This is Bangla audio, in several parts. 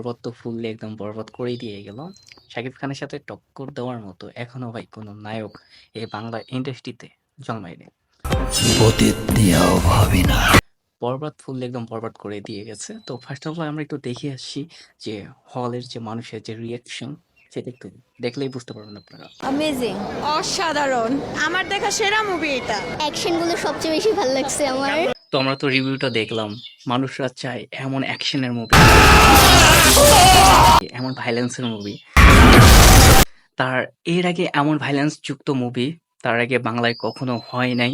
বরবাদ তো ফুললি একদম বরবাদ করেই দিয়ে গেল। শাকিব খানের সাথে টক্কর দেওয়ার মতো এখনো ভাই কোনো নায়ক এই বাংলা ইন্ডাস্ট্রিতে জন্মায়নি। অতীত নিয়েও ভাবি না। বরবাদ ফুললি একদম বরবাদ করে দিয়ে গেছে। তো ফার্স্ট অফ অল আমরা একটু দেখে আসছি যে হলের যে মানুষের যে রিয়াকশন সেটা একটু দেখলেই বুঝতে পারবেন আপনারা। অ্যামেজিং, অসাধারণ, আমার দেখা সেরা মুভি এটা। অ্যাকশনগুলো সবচেয়ে বেশি ভালো লাগছে আমার। তো আমরা তো রিভিউটা দেখলাম, মানুষরা চায় এমন অ্যাকশনের মুভি, এমন ভাইলেন্সের মুভি। তার এর আগে এমন ভাইলেন্স যুক্ত মুভি তার আগে বাংলায় কখনো হয় নাই।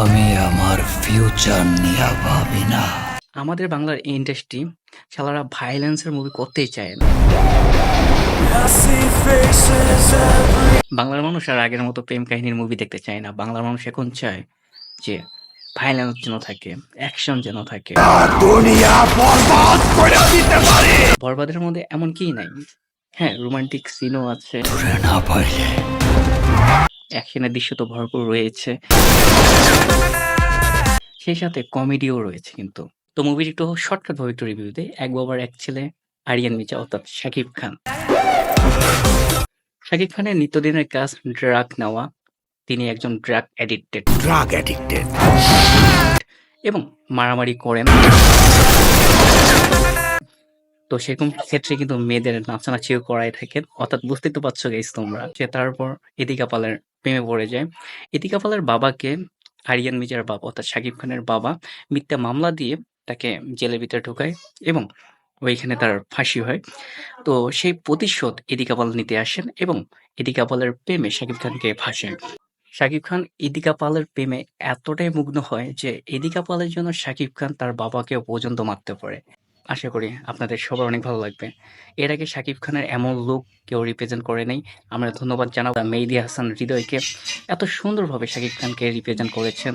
আমি আমার ফিউচার নিয়ে ভাবি না। আমাদের বাংলার ইন্ডাস্ট্রি শালারা ভাইলেন্সের মুভি করতেই চায় না। বাংলার মানুষ আর আগের মতো প্রেম কাহিনীর মুভি দেখতে চায় না। বাংলার মানুষ এখন চায় যে ভাইলেন্স যেন থাকে, অ্যাকশন যেন থাকে। দুনিয়া বরবাদ করে দিতে পারে। বরবাদের মধ্যে এমন কি নাই, হ্যাঁ রোমান্টিক সিনও আছে, ধরে না পারলে অ্যাকশনের দৃশ্য তো ভরপুর রয়েছে, সেই সাথে কমেডিও রয়েছে। কিন্তু তো মুভির একটু শর্টকাট ভাবে একটু রিভিউ দেই। এক বাবার এক ছেলে, আরিয়ান মির্জা অর্থাৎ শাকিব খান। শাকিব খানের নিত্যদিনের কাজ ড্রাগ নেওয়া। তিনি একজন ড্রাগ অ্যাডিক্টেড ড্রাগ অ্যাডিক্টেড এবং মারামারি করেন। তো সেরকম ক্ষেত্রে কিন্তু মেয়েদের নাচানাচিও করাই থাকেন। অর্থাৎ বুঝতেই তো পারছো গাইস তোমরা। সে তারপর ইতিকা পালের প্রেমে পড়ে যায়। ইতিকা পালের বাবাকে আরিয়ান মির্জার বাবা অর্থাৎ শাকিব খানের বাবা মিথ্যা মামলা দিয়ে তাকে জেলের ভিতরে ঢোকায় এবং ওইখানে তার ফাঁসি হয়। তো সেই প্রতিশোধ ইতিকা পাল নিতে আসেন এবং ইতিকা পালের প্রেমে শাকিব খানকে ফাঁসায়। শাকিব খান ইদিকা পালের প্রেমে এতটাই মুগ্ধ হয় যে ইদিকা পালের জন্য শাকিব খান তার বাবাকেও পর্যন্ত মারতে পারে। আশা করি আপনাদের সবার অনেক ভালো লাগবে। এর আগে শাকিব খানের এমন লুক কেউ রিপ্রেজেন্ট করে নাই। আমরা ধন্যবাদ জানাবো মেহেদী হাসান হৃদয়কে, এত সুন্দরভাবে শাকিব খানকে রিপ্রেজেন্ট করেছেন।